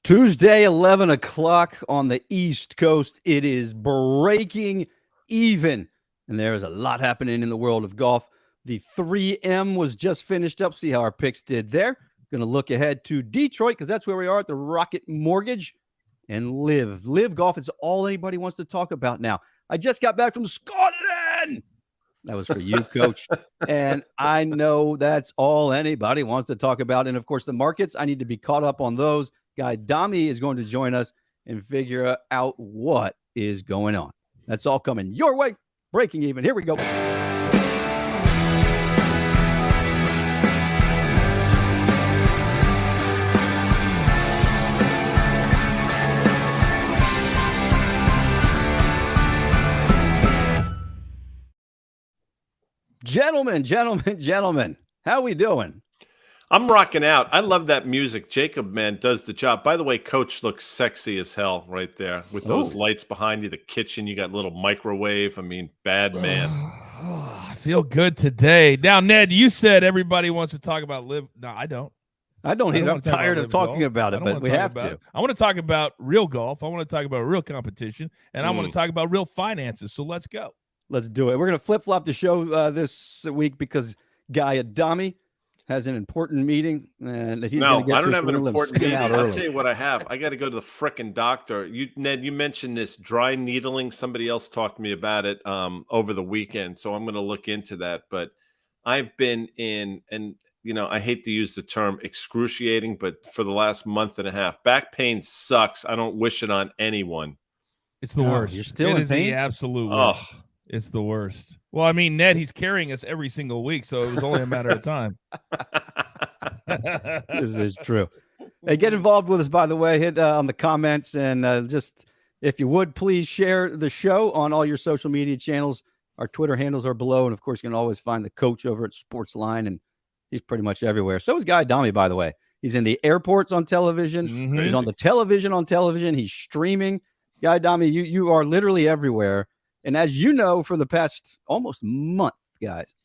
Tuesday, 11 o'clock on the East Coast. It is breaking even, and there is a lot happening in the world of golf. The 3M was just finished up. See how our picks did there. Going to look ahead to Detroit because that's where we are at the Rocket Mortgage and Live Golf. It's all anybody wants to talk about now. I just got back from Scotland. That was for you, Coach. And I know that's all anybody wants to talk about. And, of course, the markets, I need to be caught up on those. Guy Adami is going to join us and figure out what is going on. That's all coming your way. Breaking even. Here we go. Gentlemen, how we doing? I'm rocking out. I love that music. Jacob, man, does the job. By the way, Coach looks sexy as hell right there with those lights behind you, the kitchen. You got a little microwave. I mean, bad man. I feel good today. Now, Ned, you said everybody wants to talk about Live. No, I don't. I don't either. I'm tired of talking about it, but we have to. I want to talk about real golf. I want to talk about real competition, and I want to talk about real finances. So let's go. Let's do it. We're going to flip-flop the show this week because Guy Adami has an important meeting, and he's going to get I don't have an important meeting. I'll tell you what I have. I got to go to the frickin' doctor. Ned, you mentioned this dry needling. Somebody else talked to me about it over the weekend, so I'm going to look into that. But I've been in, and I hate to use the term excruciating, but for the last month and a half, back pain sucks. I don't wish it on anyone. It's the worst. You're still in pain? The absolute worst. It's the worst. Well, I mean, Ned, he's carrying us every single week, so it was only a matter of time. This is true. Hey, get involved with us, by the way. Hit on the comments, and just, if you would, please share the show on all your social media channels. Our Twitter handles are below, and, of course, you can always find the coach over at Sportsline, and he's pretty much everywhere. So is Guy Adami, by the way. He's in the airports on television. Mm-hmm. He's on the television on television. He's streaming. Guy Adami, you are literally everywhere. And as you know, for the past almost month, guys,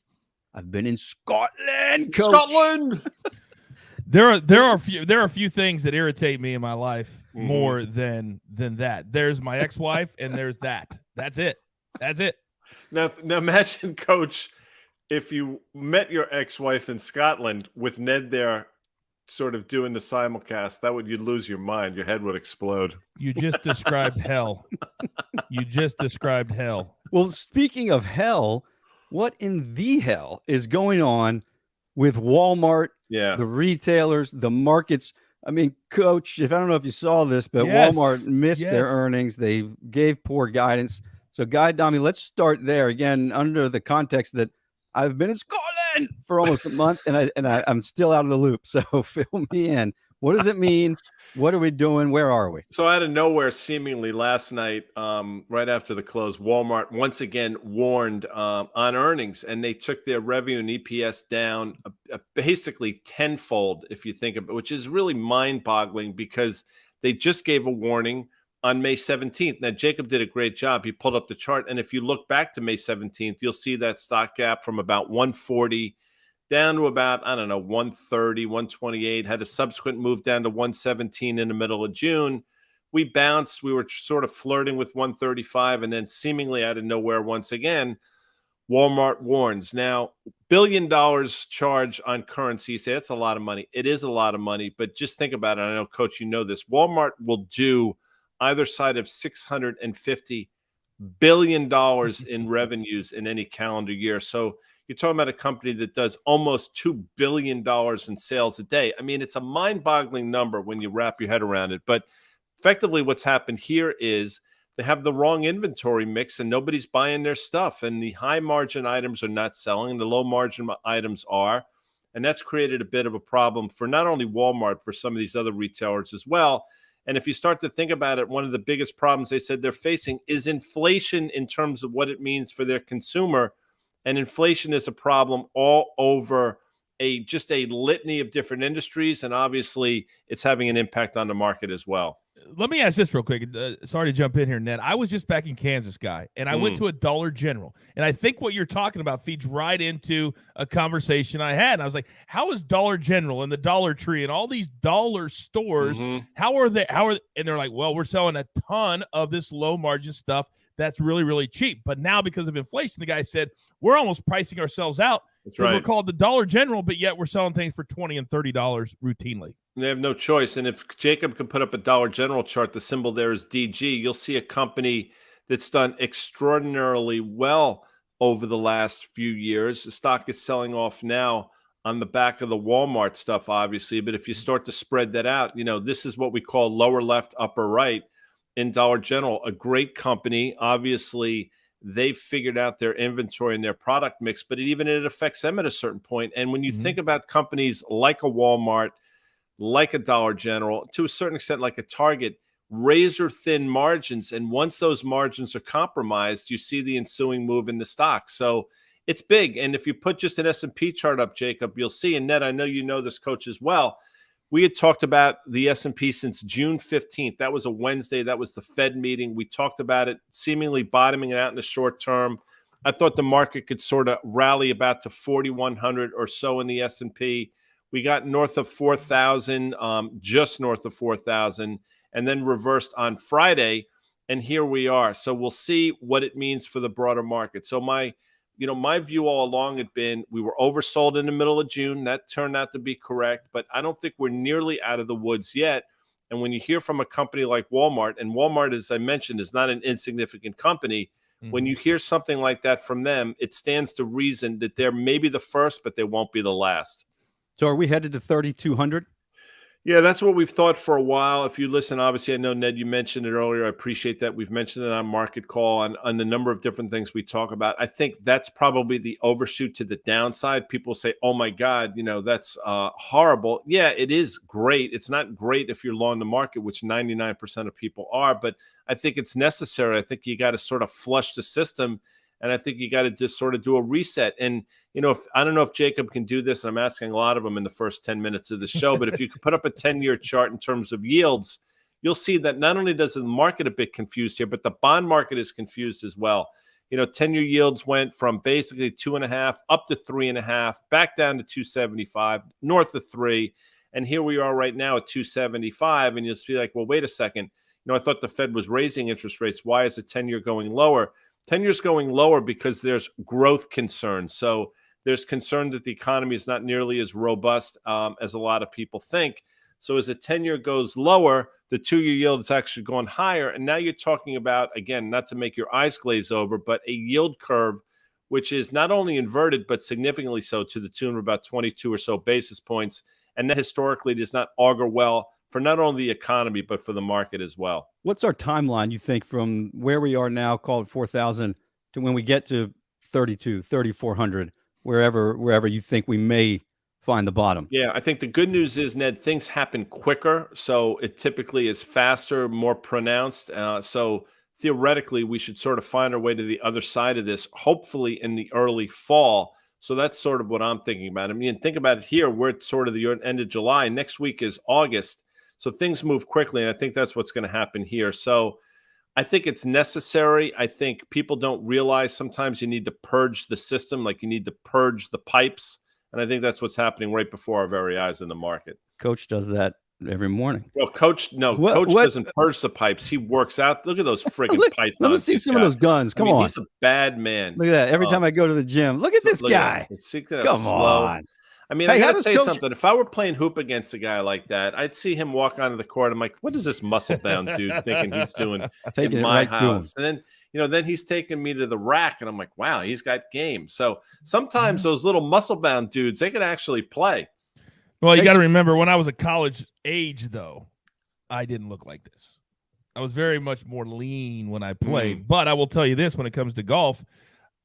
I've been in Scotland. Coach. Scotland. There are a few things that irritate me in my life more than that. There's my ex-wife, and there's that. That's it. Now imagine, Coach, if you met your ex-wife in Scotland with Ned there, sort of doing the simulcast, you'd lose your mind. Your head would explode. You just described hell. Well, speaking of hell, what in the hell is going on with Walmart, the retailers, the markets? I mean, Coach, I don't know if you saw this, but Walmart missed their earnings. They gave poor guidance. So, Guy Adami, let's start there again under the context that I've been in Scotland for almost a month, and I'm still out of the loop. So fill me in. What does it mean? What are we doing? Where are we? So out of nowhere, seemingly last night, right after the close, Walmart once again warned on earnings, and they took their revenue and EPS down basically tenfold, if you think of it, which is really mind-boggling because they just gave a warning on May 17th. Now, Jacob did a great job. He pulled up the chart. And if you look back to May 17th, you'll see that stock gap from about 140 down to about, 130, 128, had a subsequent move down to 117 in the middle of June. We bounced. We were sort of flirting with 135. And then seemingly out of nowhere, once again, Walmart warns. Now, $1 billion charge on currency. You say that's a lot of money. It is a lot of money. But just think about it. I know, Coach, you know this. Walmart will do either side of $650 billion in revenues in any calendar year. So you're talking about a company that does almost $2 billion in sales a day. I mean, it's a mind-boggling number when you wrap your head around it. But effectively what's happened here is they have the wrong inventory mix and nobody's buying their stuff. And the high-margin items are not selling. And the low-margin items are. And that's created a bit of a problem for not only Walmart, for some of these other retailers as well. And if you start to think about it, one of the biggest problems they said they're facing is inflation in terms of what it means for their consumer. And inflation is a problem all over just a litany of different industries. And obviously, it's having an impact on the market as well. Let me ask this real quick. Sorry to jump in here, Ned. I was just back in Kansas, guy, and I went to a Dollar General. And I think what you're talking about feeds right into a conversation I had. And I was like, how is Dollar General and the Dollar Tree and all these dollar stores, how are they? And they're like, well, we're selling a ton of this low margin stuff that's really, really cheap. But now because of inflation, the guy said, we're almost pricing ourselves out. That's right. We're called the Dollar General, but yet we're selling things for $20 and $30 routinely. They have no choice. And if Jacob can put up a Dollar General chart, the symbol there is DG, you'll see a company that's done extraordinarily well over the last few years. The stock is selling off now on the back of the Walmart stuff, obviously. But if you start to spread that out, this is what we call lower left, upper right in Dollar General, a great company. Obviously, they've figured out their inventory and their product mix, but it affects them at a certain point. And when you think about companies like a Walmart, like a Dollar General, to a certain extent like a Target, razor thin margins. And once those margins are compromised, you see the ensuing move in the stock. So it's big. And if you put just an S&P chart up, Jacob, you'll see, and Ned, I know you know this, coach, as well. We had talked about the S&P since June 15th. That was a Wednesday. That was the Fed meeting. We talked about it seemingly bottoming out in the short term. I thought the market could sort of rally about to 4,100 or so in the S&P. We got north of 4,000, just north of 4,000, and then reversed on Friday. And here we are. So we'll see what it means for the broader market. So my view all along had been we were oversold in the middle of June. That turned out to be correct, but I don't think we're nearly out of the woods yet. And when you hear from a company like Walmart, and Walmart, as I mentioned, is not an insignificant company, when you hear something like that from them, it stands to reason that they're maybe the first, but they won't be the last. So are we headed to 3,200? Yeah, that's what we've thought for a while. If you listen, obviously, I know, Ned, you mentioned it earlier. I appreciate that. We've mentioned it on Market Call on the number of different things we talk about. I think that's probably the overshoot to the downside. People say, oh, my God, that's horrible. Yeah, it is great. It's not great if you're long the market, which 99% of people are. But I think it's necessary. I think you got to sort of flush the system. And I think you got to just sort of do a reset. And, I don't know if Jacob can do this, and I'm asking a lot of them in the first 10 minutes of the show, but if you could put up a 10-year chart in terms of yields, you'll see that not only does the market a bit confused here, but the bond market is confused as well. 10-year yields went from basically 2.5 up to 3.5, back down to 275, north of 3. And here we are right now at 275. And you'll be like, well, wait a second. I thought the Fed was raising interest rates. Why is the 10-year going lower? 10 years going lower because there's growth concerns. So there's concern that the economy is not nearly as robust as a lot of people think. So as a 10-year goes lower, the 2-year yield is actually going higher. And now you're talking about, again, not to make your eyes glaze over, but a yield curve, which is not only inverted, but significantly so, to the tune of about 22 or so basis points. And that historically does not augur well for not only the economy, but for the market as well. What's our timeline, you think, from where we are now, called 4,000, to when we get to 32, 3,400, wherever you think we may find the bottom? Yeah, I think the good news is, Ned, things happen quicker. So it typically is faster, more pronounced. So theoretically, we should sort of find our way to the other side of this, hopefully in the early fall. So that's sort of what I'm thinking about. I mean, think about it here. We're at sort of the end of July. Next week is August. So things move quickly, and I think that's what's going to happen here. So I think it's necessary. I think people don't realize sometimes you need to purge the system, like you need to purge the pipes. And I think that's what's happening right before our very eyes in the market. Coach does that every morning. Well, Coach doesn't purge the pipes. He works out. Look at those friggin' pythons. Let me see some of those guns. Come on. He's a bad man. Look at that. Every time I go to the gym, look at this guy. Come on. I mean, I got to tell you something. If I were playing hoop against a guy like that, I'd see him walk onto the court. I'm like, what is this muscle-bound dude thinking he's doing in my house? And then, then he's taking me to the rack, and I'm like, wow, he's got game. So sometimes those little muscle-bound dudes, they can actually play. Well, you got to remember, when I was a college age, though, I didn't look like this. I was very much more lean when I played. But I will tell you this, when it comes to golf,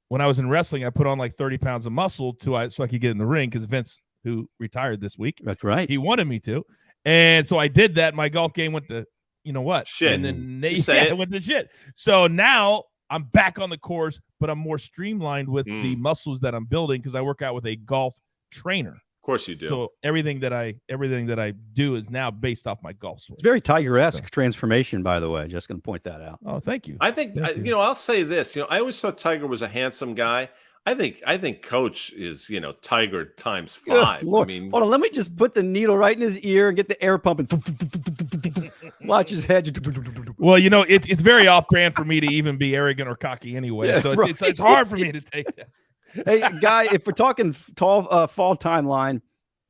when I was in wrestling, I put on like 30 pounds of muscle so I could get in the ring, because Vince, who retired this week, that's right, he wanted me to. And so I did that. My golf game went to, what? Shit. And then it went to shit. So now I'm back on the course, but I'm more streamlined with the muscles that I'm building, because I work out with a golf trainer. course you do. So everything that I do is now based off my golf swing. It's very Tiger-esque transformation, by the way. Just going to point that out. Oh, thank you. I think I'll say this. I always thought Tiger was a handsome guy. I think Coach is Tiger times 5. Lord. I mean, hold on. Let me just put the needle right in his ear and get the air pumping. Watch his head. Well, it's very off-brand for me to even be arrogant or cocky anyway. Yeah, so right. it's hard for me to take that. Hey, Guy, if we're talking fall timeline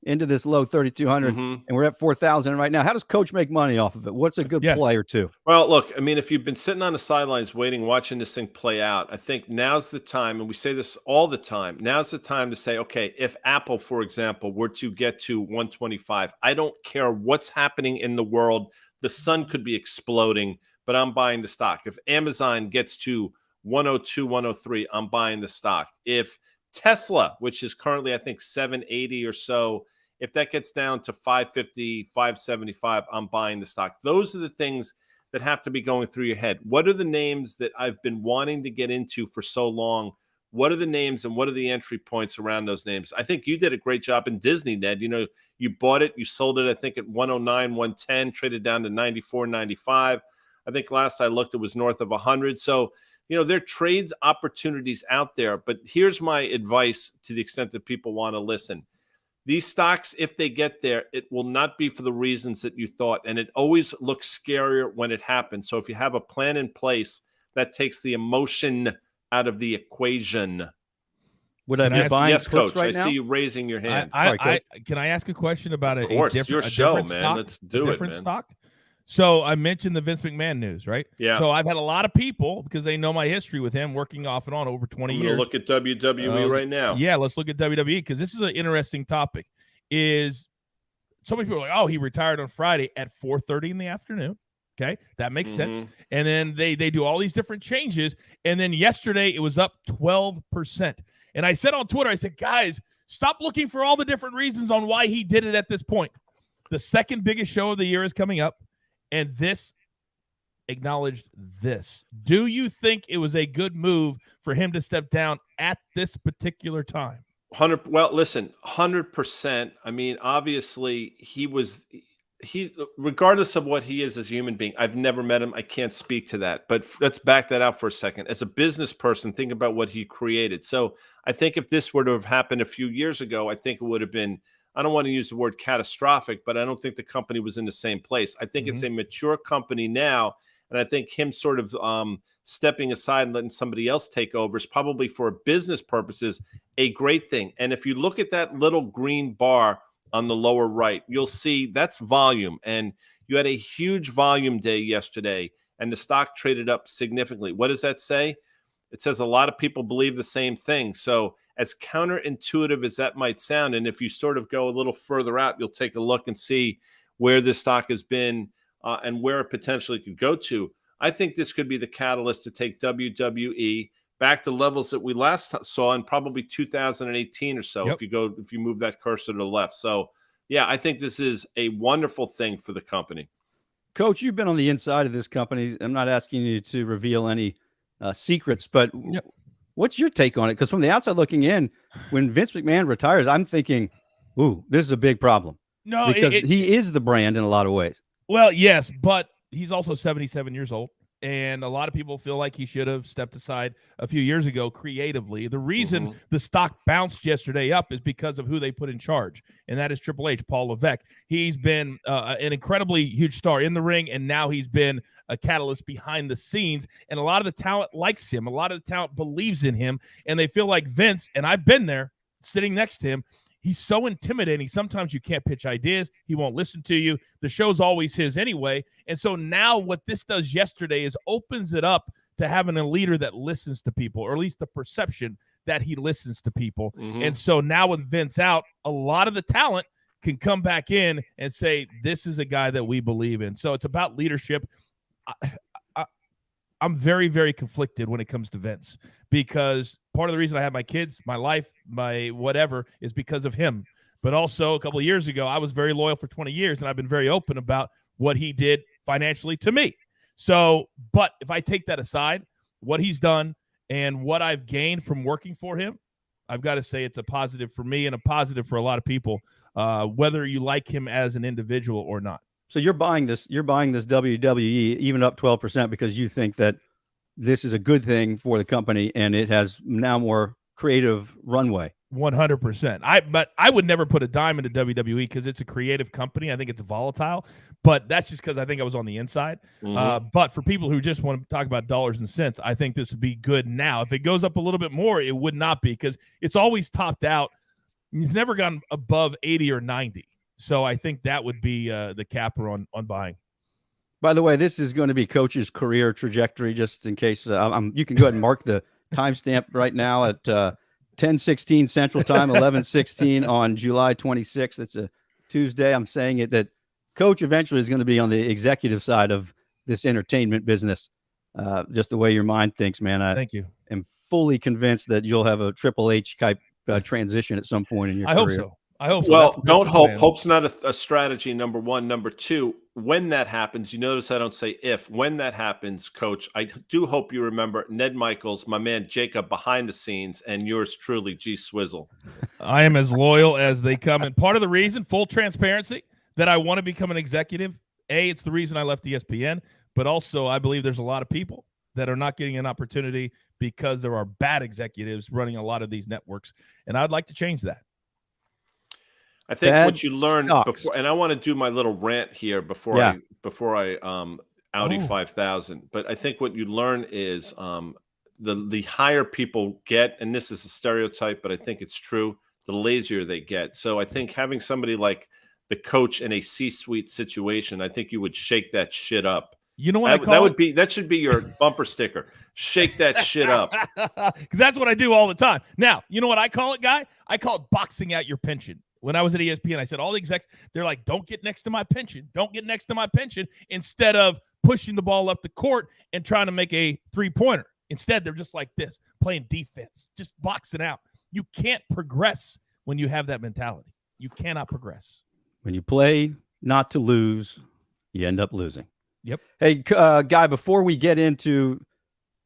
into this low 3,200, and we're at 4,000 right now, how does Coach make money off of it? What's a good play or two? Well, look, I mean, if you've been sitting on the sidelines waiting, watching this thing play out, I think now's the time, and we say this all the time, now's the time to say, okay, if Apple, for example, were to get to 125, I don't care what's happening in the world. The sun could be exploding, but I'm buying the stock. If Amazon gets to 102, 103, I'm buying the stock. If Tesla, which is currently, I think, 780 or so, if that gets down to 550, 575, I'm buying the stock. Those are the things that have to be going through your head. What are the names that I've been wanting to get into for so long? What are the names and what are the entry points around those names? I think you did a great job in Disney, Ned. You bought it, you sold it, I think, at 109, 110, traded down to 94, 95. I think last I looked, it was north of 100. So, there are trades opportunities out there, but here's my advice to the extent that people want to listen. These stocks, if they get there, it will not be for the reasons that you thought, and it always looks scarier when it happens. So if you have a plan in place, that takes the emotion out of the equation. Would I be buying yes, Coach, right now? I see you raising your hand. Can I ask a question about of course, different, your show, man. Stock, Let's do it, man. Stock? So I mentioned the Vince McMahon news, right? Yeah. So I've had a lot of people, because they know my history with him, working off and on over 20 years. Look at WWE right now. Yeah, let's look at WWE, because this is an interesting topic. Is so many people are like, oh, he retired on Friday at 4:30 in the afternoon. Okay, that makes sense. And then they do all these different changes. And then yesterday it was up 12%. And I said on Twitter, I said, guys, stop looking for all the different reasons on why he did it at this point. The second biggest show of the year is coming up. And this acknowledged this. Do you think it was a good move for him to step down at this particular time? 100%. I mean, obviously, he regardless of what he is as a human being, I've never met him. I can't speak to that. But let's back that out for a second. As a business person, think about what he created. So I think if this were to have happened a few years ago, I think it would have been, I don't want to use the word catastrophic, but I don't think the company was in the same place. I think it's a mature company now. And I think him sort of stepping aside and letting somebody else take over is probably, for business purposes, a great thing. And if you look at that little green bar on the lower right, you'll see that's volume. And you had a huge volume day yesterday, and the stock traded up significantly. What does that say? It says a lot of people believe the same thing. So as counterintuitive as that might sound, and if you sort of go a little further out, you'll take a look and see where this stock has been and where it potentially could go to. I think this could be the catalyst to take WWE back to levels that we last saw in probably 2018 or so. Yep. If you move that cursor to the left. So yeah, I think this is a wonderful thing for the company. Coach, you've been on the inside of this company. I'm not asking you to reveal any secrets, but what's your take on it? Because from the outside looking in, when Vince McMahon retires, I'm thinking, ooh, this is a big problem. No, because he is the brand in a lot of ways. Well, yes, but he's also 77 years old. And a lot of people feel like he should have stepped aside a few years ago creatively. The reason the stock bounced yesterday up is because of who they put in charge, and that is Triple H, Paul Levesque. He's been an incredibly huge star in the ring, and now he's been a catalyst behind the scenes. And a lot of the talent likes him. A lot of the talent believes in him, and they feel like Vince, and I've been there sitting next to him, he's so intimidating. Sometimes you can't pitch ideas. He won't listen to you. The show's always his anyway. And so now what this does yesterday is opens it up to having a leader that listens to people, or at least the perception that he listens to people. And so now with Vince out, a lot of the talent can come back in and say, this is a guy that we believe in. So it's about leadership. I'm very, very conflicted when it comes to Vince, because part of the reason I have my kids, my life, my whatever, is because of him. But also a couple of years ago, I was very loyal for 20 years, and I've been very open about what he did financially to me. So, but if I take that aside, what he's done and what I've gained from working for him, I've got to say it's a positive for me and a positive for a lot of people, whether you like him as an individual or not. So you're buying this WWE even up 12% because you think that this is a good thing for the company and it has now more creative runway. 100%. But I would never put a dime into WWE because it's a creative company. I think it's volatile, but that's just because I think I was on the inside. But for people who just want to talk about dollars and cents, I think this would be good now. If it goes up a little bit more, it would not be, because it's always topped out. It's never gone above 80 or 90. So I think that would be the capper on buying. By the way, this is going to be Coach's career trajectory, just in case. You can go ahead and mark the timestamp right now at 10:16 Central Time, 11:16 on July 26th. It's a Tuesday. I'm saying it that Coach eventually is going to be on the executive side of this entertainment business. Just the way your mind thinks, man. Thank you. Am fully convinced that you'll have a Triple H type transition at some point in your career. I hope so. Well, don't hope. Hope's not a strategy, number one. Number two, when that happens, you notice I don't say if. When that happens, Coach, I do hope you remember Ned Michaels, my man Jacob behind the scenes, and yours truly, G Swizzle. I am as loyal as they come. And part of the reason, full transparency, that I want to become an executive, it's the reason I left ESPN, but also I believe there's a lot of people that are not getting an opportunity because there are bad executives running a lot of these networks, and I'd like to change that. I think what you learn before, and I want to do my little rant here before I Audi 5000. But I think what you learn is the higher people get, and this is a stereotype, but I think it's true, the lazier they get. So I think having somebody like the coach in a C-suite situation, I think you would shake that shit up. You know what that should be your bumper sticker. Shake that shit up. Because that's what I do all the time. Now, you know what I call it, Guy? I call it boxing out your pension. When I was at ESPN, I said all the execs, they're like, don't get next to my pension. Don't get next to my pension, instead of pushing the ball up the court and trying to make a three-pointer. Instead, they're just like this, playing defense, just boxing out. You can't progress when you have that mentality. You cannot progress. When you play not to lose, you end up losing. Yep. Hey, Guy, before we get into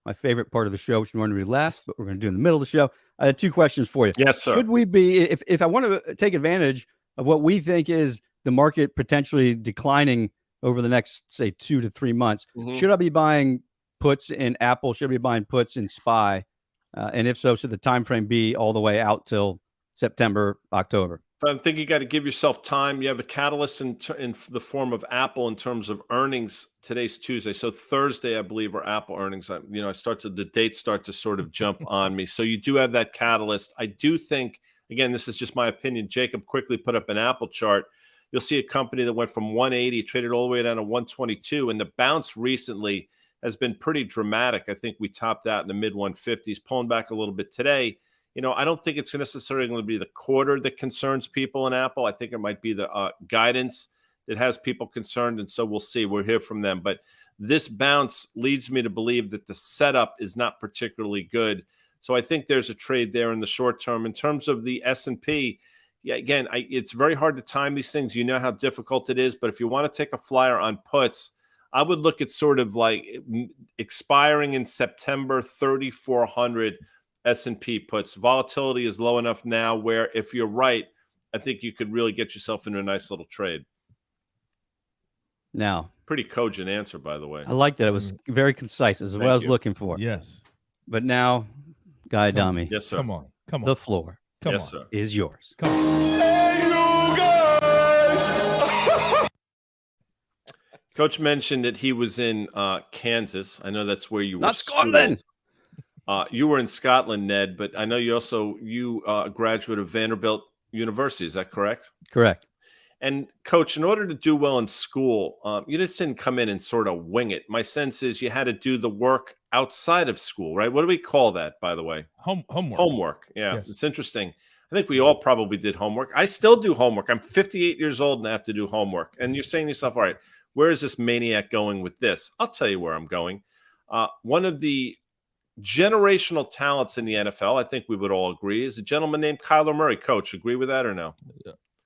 my favorite part of the show, which we want to be last, but we're going to do in the middle of the show, I had two questions for you. Yes, sir. Should we be, if I want to take advantage of what we think is the market potentially declining over the next, say, 2 to 3 months, should I be buying puts in Apple? Should I be buying puts in SPY? And if so, should the time frame be all the way out till September, October? I think you got to give yourself time. You have a catalyst in the form of Apple in terms of earnings. Today's Tuesday, so Thursday, I believe, are Apple earnings. The dates start to sort of jump on me. So you do have that catalyst. I do think, again, this is just my opinion. Jacob quickly put up an Apple chart. You'll see a company that went from 180, traded all the way down to 122, and the bounce recently has been pretty dramatic. I think we topped out in the mid 150s, pulling back a little bit today. I don't think it's necessarily going to be the quarter that concerns people in Apple. I think it might be the guidance that has people concerned. And so we'll see. We'll hear from them. But this bounce leads me to believe that the setup is not particularly good. So I think there's a trade there in the short term. In terms of the S&P, again, it's very hard to time these things. You know how difficult it is. But if you want to take a flyer on puts, I would look at sort of like expiring in September, 3,400 S&P puts. Volatility is low enough now where, if you're right, I think you could really get yourself into a nice little trade. Now, pretty cogent answer, by the way. I like that. It was very concise. This is what I was looking for. Yes. But now, Guy Adami. Yes, sir. Come on. The floor is yours. Come on. Hey, you guys! Coach mentioned that he was in Kansas. I know that's where you were. Not Scotland. You were in Scotland, Ned, but I know you a graduate of Vanderbilt University. Is that correct? Correct. And Coach, in order to do well in school, you just didn't come in and sort of wing it. My sense is you had to do the work outside of school, right? What do we call that, by the way? Homework. Homework. Yeah, Yes. It's interesting. I think we all probably did homework. I still do homework. I'm 58 years old and I have to do homework. And you're saying to yourself, all right, where is this maniac going with this? I'll tell you where I'm going. One of the generational talents in the NFL, I think we would all agree, is a gentleman named Kyler Murray. Coach, agree with that or no?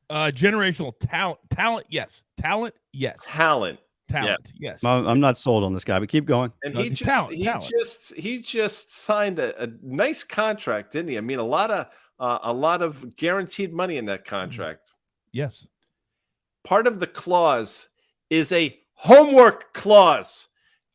Generational talent, yes. Talent, yes. Talent. Talent. Yes. I'm not sold on this guy, but keep going. And No, he talent. just signed a nice contract, didn't he? I mean, a lot of guaranteed money in that contract. Yes. Part of the clause is a homework clause.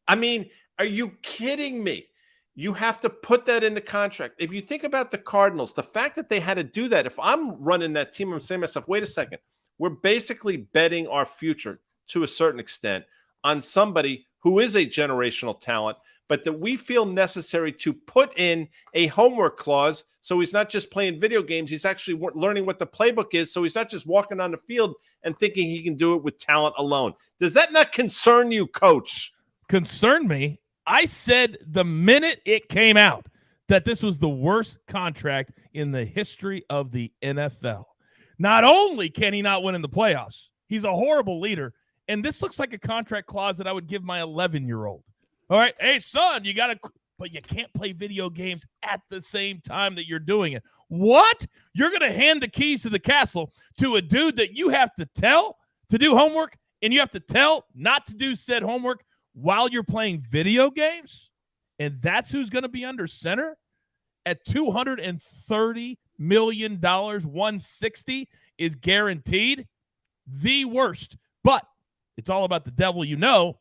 I mean, are you kidding me? You have to put that in the contract. If you think about the Cardinals, the fact that they had to do that, if I'm running that team, I'm saying to myself, wait a second, we're basically betting our future to a certain extent on somebody who is a generational talent, but that we feel necessary to put in a homework clause so he's not just playing video games, he's actually learning what the playbook is, so he's not just walking on the field and thinking he can do it with talent alone. Does that not concern you, Coach? Concern me? I said the minute it came out that this was the worst contract in the history of the NFL. Not only can he not win in the playoffs, he's a horrible leader, and this looks like a contract clause that I would give my 11-year-old. All right, hey, son, but you can't play video games at the same time that you're doing it. What? You're going to hand the keys to the castle to a dude that you have to tell to do homework, and you have to tell not to do said homework while you're playing video games? And that's who's going to be under center at $230 million, 160 is guaranteed. The worst. But it's all about the devil you know.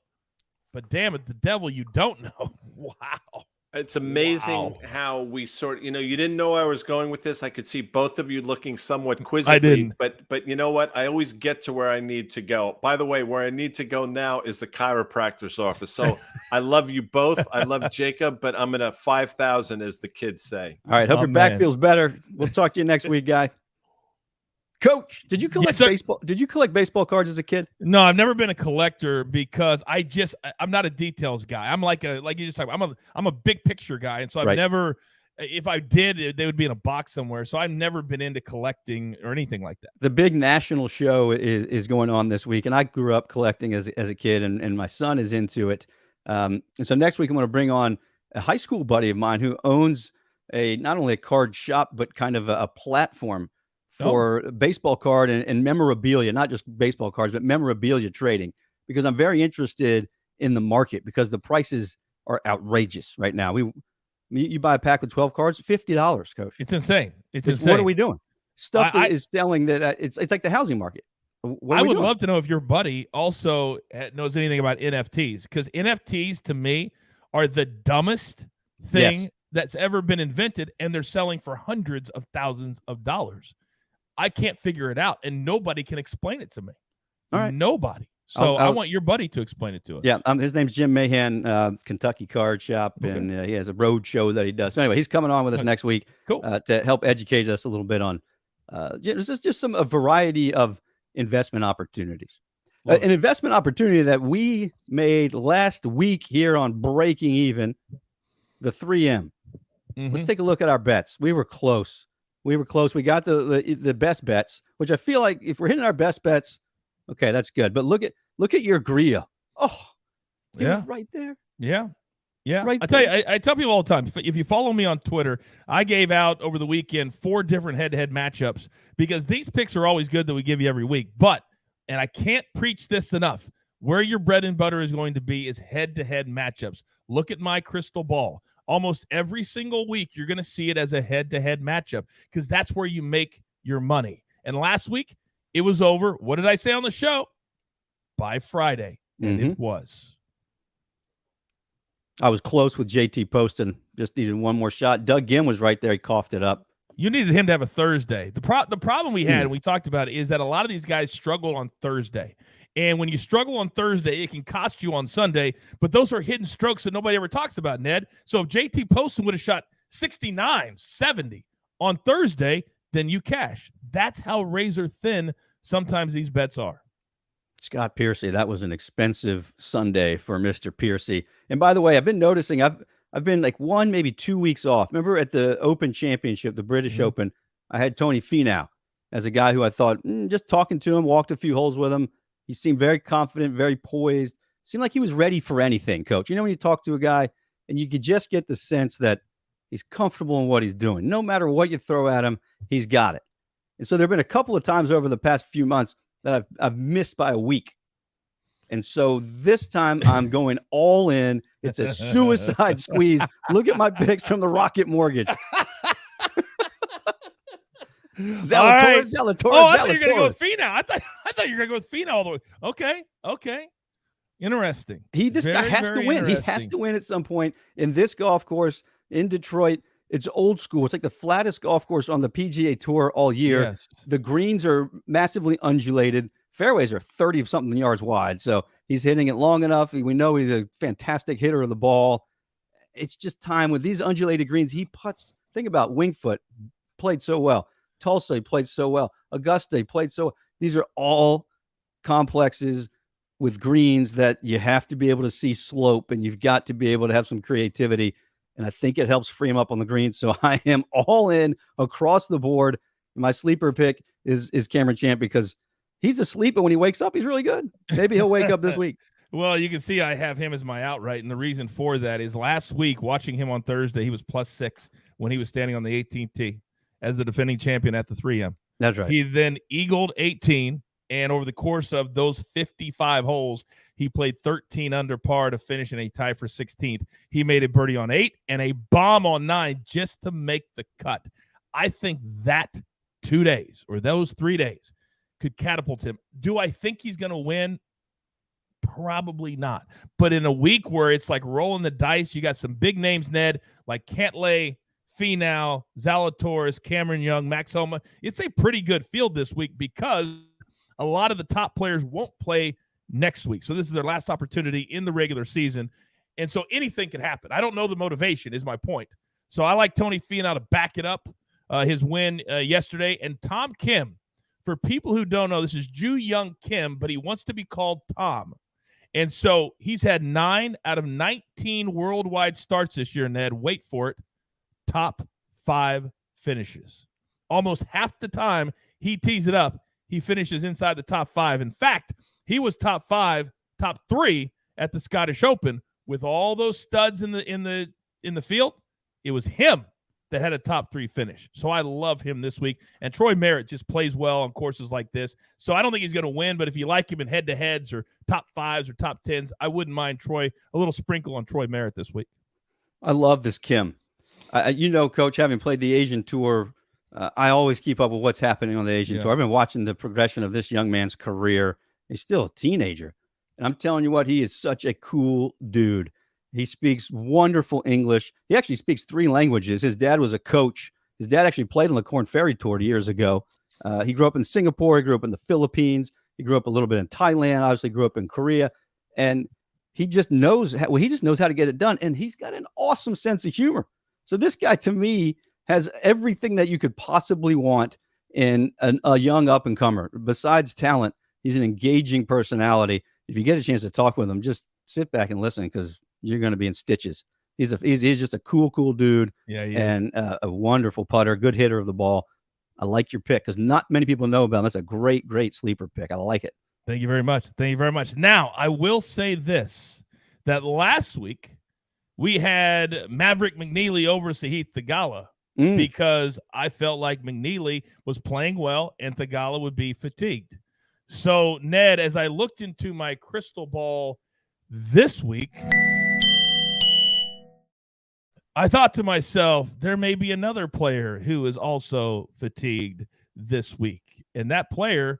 But damn it, the devil you don't know. Wow. It's amazing how we you didn't know I was going with this. I could see both of you looking somewhat quizzically. I didn't. But you know what? I always get to where I need to go. By the way, where I need to go now is the chiropractor's office. So I love you both. I love Jacob, but I'm going to 5,000, as the kids say. All right. Hope your back feels better. We'll talk to you next week, guy. Coach, did you collect baseball? Did you collect baseball cards as a kid? No, I've never been a collector because I'm not a details guy. I'm like you just talked about. I'm a big picture guy, and so I've never. If I did, they would be in a box somewhere. So I've never been into collecting or anything like that. The big national show is going on this week, and I grew up collecting as a kid, and my son is into it. And so next week I'm going to bring on a high school buddy of mine who owns not only a card shop but kind of a platform for baseball card and memorabilia, not just baseball cards, but memorabilia trading, because I'm very interested in the market because the prices are outrageous right now. You buy a pack with 12 cards, $50, Coach. It's insane. It's insane. What are we doing? Stuff is selling that it's like the housing market. I would love to know if your buddy also knows anything about NFTs, because NFTs to me are the dumbest thing that's ever been invented, and they're selling for hundreds of thousands of dollars. I can't figure it out, and nobody can explain it to me. All right. Nobody. So I want your buddy to explain it to us. Yeah, his name's Jim Mahan, Kentucky Card Shop, and he has a road show that he does. So anyway, he's coming on with us next week to help educate us a little bit on just a variety of investment opportunities. An investment opportunity that we made last week here on Breaking Even, the 3M. Let's take a look at our bets. We were close. We got the best bets, which I feel like if we're hitting our best bets, okay, that's good. But look at your Grillo. Oh, right there. Yeah. Right. I tell people all the time, if you follow me on Twitter, I gave out over the weekend 4 different head-to-head matchups, because these picks are always good that we give you every week. But, and I can't preach this enough, where your bread and butter is going to be is head-to-head matchups. Look at my crystal ball. Almost every single week, you're going to see it as a head-to-head matchup, because that's where you make your money. And last week, it was over. What did I say on the show? By Friday. And it was. I was close with JT Poston. Just needed one more shot. Doug Ginn was right there. He coughed it up. You needed him to have a Thursday. The problem we had, and we talked about it, is that a lot of these guys struggle on Thursday. And when you struggle on Thursday, it can cost you on Sunday. But those are hidden strokes that nobody ever talks about, Ned. So if JT Poston would have shot 69, 70 on Thursday, then you cash. That's how razor thin sometimes these bets are. Scott Piercy, that was an expensive Sunday for Mr. Piercy. And by the way, I've been noticing I've been like 1, maybe 2 weeks off. Remember at the Open Championship, the British Open, I had Tony Finau as a guy who I thought, just talking to him, walked a few holes with him. He seemed very confident, very poised. Seemed like he was ready for anything, Coach. You know, when you talk to a guy and you could just get the sense that he's comfortable in what he's doing. No matter what you throw at him, he's got it. And so there have been a couple of times over the past few months that I've missed by a week. And so this time I'm going all in. It's a suicide squeeze. Look at my picks from the Rocket Mortgage. Zalatoris. Oh, I thought you were going to go with Finau. I thought you were going to go with Finau all the way. Okay. Interesting. This guy has to win. He has to win at some point. In this golf course in Detroit, it's old school. It's like the flattest golf course on the PGA Tour all year. Yes. The greens are massively undulated. Fairways are 30-something yards wide. So he's hitting it long enough. We know he's a fantastic hitter of the ball. It's just time with these undulated greens. He putts. Think about Winged Foot, played so well. Tulsa played so well. Augusta played so well. These are all complexes with greens that you have to be able to see slope, and you've got to be able to have some creativity. And I think it helps free him up on the green. So I am all in across the board. My sleeper pick is Cameron Champ because he's asleep, but when he wakes up, he's really good. Maybe he'll wake up this week. Well, you can see I have him as my outright, and the reason for that is last week, watching him on Thursday, he was +6 when he was standing on the 18th tee as the defending champion at the 3M. That's right. He then eagled 18, and over the course of those 55 holes, he played 13 under par to finish in a tie for 16th. He made a birdie on 8 and a bomb on 9 just to make the cut. I think that 2 days or those 3 days could catapult him. Do I think he's going to win? Probably not. But in a week where it's like rolling the dice, you got some big names, Ned, like Cantlay, Finau, Zalatoris, Cameron Young, Max Homa. It's a pretty good field this week because a lot of the top players won't play next week. So this is their last opportunity in the regular season. And so anything can happen. I don't know the motivation is my point. So I like Tony Finau to back it up, his win yesterday. And Tom Kim, for people who don't know, this is Ju Young Kim, but he wants to be called Tom. And so he's had 9 out of 19 worldwide starts this year, Ned. Wait for it. Top 5 finishes. Almost half the time he tees it up, he finishes inside the top 5. In fact, he was top 3 at the Scottish Open with all those studs in the field. It was him that had a top 3 finish. So I love him this week. And Troy Merritt just plays well on courses like this. So I don't think he's going to win, but if you like him in head-to-heads or top 5s or top 10s, I wouldn't mind a little sprinkle on Troy Merritt this week. I love this Kim. Coach, having played the Asian Tour, I always keep up with what's happening on the Asian Tour. I've been watching the progression of this young man's career. He's still a teenager. And I'm telling you what, he is such a cool dude. He speaks wonderful English. He actually speaks 3 languages. His dad was a coach. His dad actually played on the Korn Ferry Tour years ago. He grew up in Singapore. He grew up in the Philippines. He grew up a little bit in Thailand. Obviously grew up in Korea. And he just knows how to get it done. And he's got an awesome sense of humor. So this guy, to me, has everything that you could possibly want in a young up-and-comer. Besides talent, he's an engaging personality. If you get a chance to talk with him, just sit back and listen because you're going to be in stitches. He's just a cool dude. Yeah, and a wonderful putter, good hitter of the ball. I like your pick because not many people know about him. That's a great sleeper pick. I like it. Thank you very much. Now, I will say this, that last week we had Maverick McNeely over Sahith Theegala because I felt like McNeely was playing well and Theegala would be fatigued. So, Ned, as I looked into my crystal ball this week, I thought to myself, there may be another player who is also fatigued this week. And that player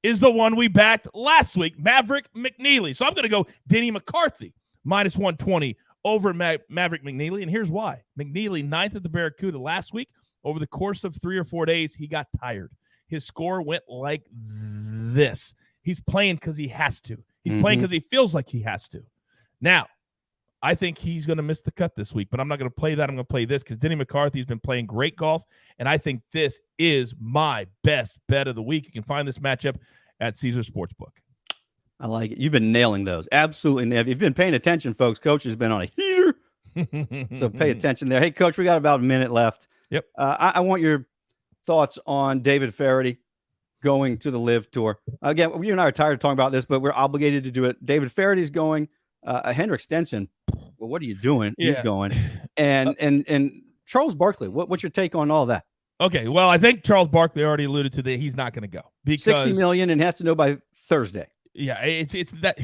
is the one we backed last week, Maverick McNeely. So I'm going to go Denny McCarthy, -120 over Maverick McNeely. And here's why. McNeely, 9th at the Barracuda last week. Over the course of 3 or 4 days, he got tired. His score went like this. He's playing because he has to. He's playing because he feels like he has to. Now, I think he's going to miss the cut this week, but I'm not going to play that. I'm going to play this because Denny McCarthy's been playing great golf, and I think this is my best bet of the week. You can find this matchup at Caesar Sportsbook. I like it. You've been nailing those. Absolutely. If you've been paying attention, folks, Coach has been on a heater. So pay attention there. Hey, Coach, we got about a minute left. Yep. I want your thoughts on David Faraday going to the LIV Tour. Again, you and I are tired of talking about this, but we're obligated to do it. David Faraday's going. Henrik Stenson, well, what are you doing? Yeah. He's going. And Charles Barkley, what's your take on all that? Okay, well, I think Charles Barkley already alluded to that he's not going to go. Because 60 million and has to know by Thursday. Yeah, it's that.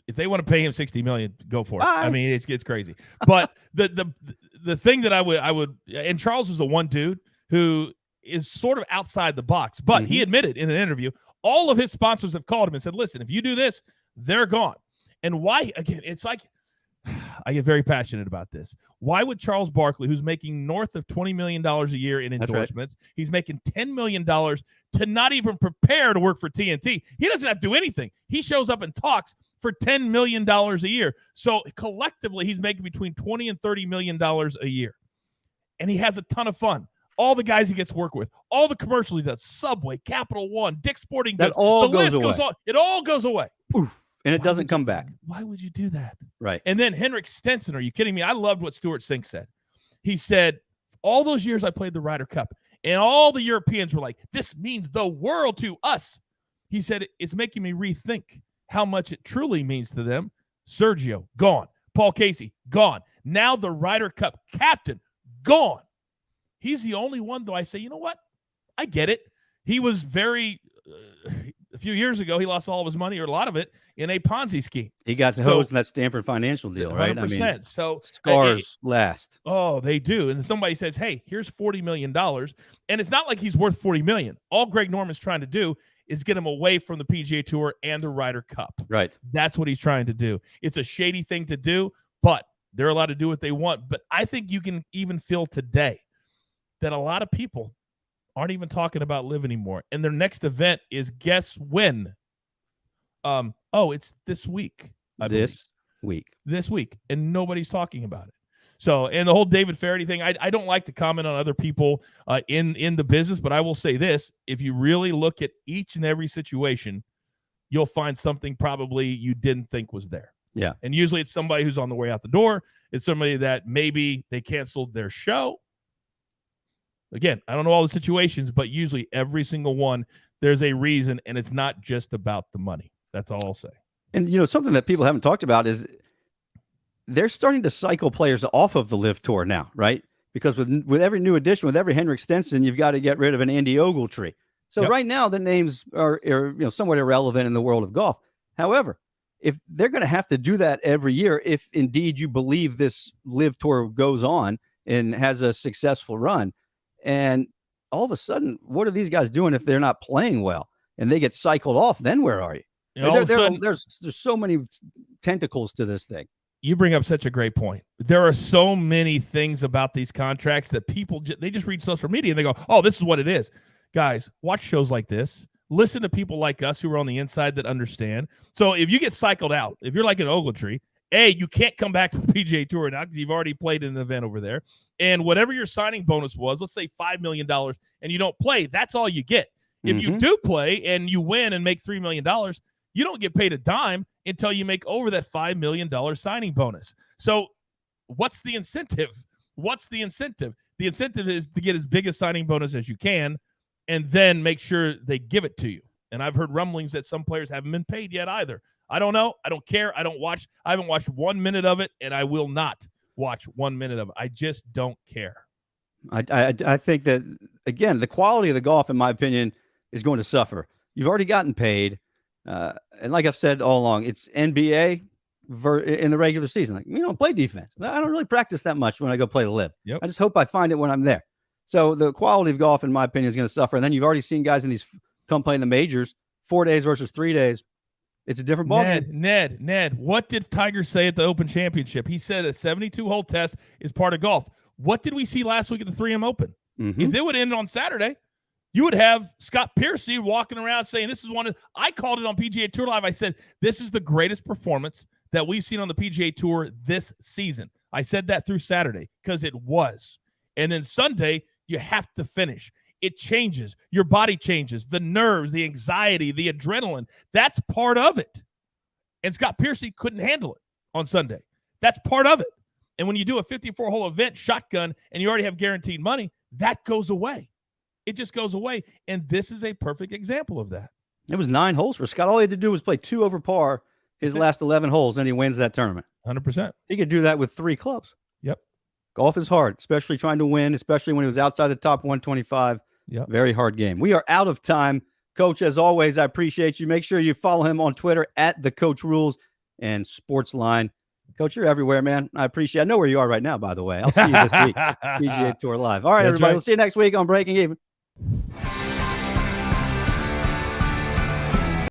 If they want to pay him $60 million, go for it. Bye. I mean, it's crazy. But the thing that I would, and Charles is the one dude who is sort of outside the box. But he admitted in an interview, all of his sponsors have called him and said, "Listen, if you do this, they're gone." And why? Again, it's like I get very passionate about this. Why would Charles Barkley, who's making north of $20 million a year in endorsements, he's making $10 million to not even prepare to work for TNT? He doesn't have to do anything. He shows up and talks for $10 million a year. So collectively, he's making between $20 and $30 million a year. And he has a ton of fun. All the guys he gets to work with, all the commercials he does, Subway, Capital One, Dick's Sporting Goods, that all the goes list away. goes on. It all goes away. Oof. And it doesn't come back. Why would you do that? Right. And then Henrik Stenson, are you kidding me? I loved what Stuart Sink said. He said, all those years I played the Ryder Cup, and all the Europeans were like, this means the world to us. He said, it's making me rethink how much it truly means to them. Sergio, gone. Paul Casey, gone. Now the Ryder Cup captain, gone. He's the only one, though, I say, you know what? I get it. He was very, a few years ago, he lost all of his money, or a lot of it, in a Ponzi scheme. He got the hose in that Stanford financial deal, right? 100%. I mean, so scars last. Oh, they do. And somebody says, hey, here's $40 million. And it's not like he's worth $40 million. All Greg Norman's trying to do is get him away from the PGA Tour and the Ryder Cup. Right. That's what he's trying to do. It's a shady thing to do, but they're allowed to do what they want. But I think you can even feel today that a lot of people aren't even talking about LIV anymore. And their next event is, guess when? It's this week. This week. And nobody's talking about it. So, and the whole David Faraday thing, I don't like to comment on other people in the business, but I will say this. If you really look at each and every situation, you'll find something probably you didn't think was there. Yeah. And usually it's somebody who's on the way out the door. It's somebody that maybe they canceled their show. Again, I don't know all the situations, but usually every single one, there's a reason, and it's not just about the money. That's all I'll say. And, something that people haven't talked about is they're starting to cycle players off of the LIV Tour now, right? Because with every new addition, with every Henrik Stenson, you've got to get rid of an Andy Ogletree. So right now, the names are somewhat irrelevant in the world of golf. However, if they're going to have to do that every year, if indeed you believe this LIV Tour goes on and has a successful run, and all of a sudden, what are these guys doing if they're not playing well and they get cycled off? Then where are you? There's so many tentacles to this thing. You bring up such a great point. There are so many things about these contracts that people they just read social media and they go, "Oh, this is what it is." Guys, watch shows like this. Listen to people like us who are on the inside that understand. So if you get cycled out, if you're like an Ogletree, you can't come back to the PGA Tour now because you've already played in an event over there. And whatever your signing bonus was, let's say $5 million, and you don't play, that's all you get. If you do play and you win and make $3 million, you don't get paid a dime until you make over that $5 million signing bonus. So what's the incentive? The incentive is to get as big a signing bonus as you can and then make sure they give it to you. And I've heard rumblings that some players haven't been paid yet either. I don't know. I don't care. I haven't watched 1 minute of it, and I will not watch 1 minute of it. I just don't care. I think that, again, the quality of the golf, in my opinion, is going to suffer. You've already gotten paid. And like I've said all along, it's NBA in the regular season. Like, we don't play defense. I don't really practice that much when I go play the LIV. Yep. I just hope I find it when I'm there. So the quality of golf, in my opinion, is going to suffer. And then you've already seen guys in these come play in the majors, 4 days versus 3 days. It's a different ballgame. Ned, what did Tiger say at the Open Championship? He said a 72-hole test is part of golf. What did we see last week at the 3M Open? If it would end on Saturday, you would have Scott Piercy walking around saying, this is one of, I called it on PGA Tour Live. I said, this is the greatest performance that we've seen on the PGA Tour this season. I said that through Saturday because it was. And then Sunday, you have to finish. It changes. Your body changes. The nerves, the anxiety, the adrenaline. That's part of it. And Scott Piercy couldn't handle it on Sunday. That's part of it. And when you do a 54-hole event, shotgun, and you already have guaranteed money, that goes away. It just goes away. And this is a perfect example of that. It was 9 holes for Scott. All he had to do was play 2 over par his last 11 holes, and he wins that tournament. 100%. He could do that with 3 clubs. Yep. Golf is hard, especially trying to win, especially when he was outside the top 125. Yep. Very hard game. We are out of time. Coach, as always, I appreciate you. Make sure you follow him on Twitter at The Coach Rules and Sportsline. Coach, you're everywhere, man. I appreciate it. I know where you are right now, by the way. I'll see you this week. PGA Tour Live. All right, That's everybody. right. We'll see you next week on Breaking Even.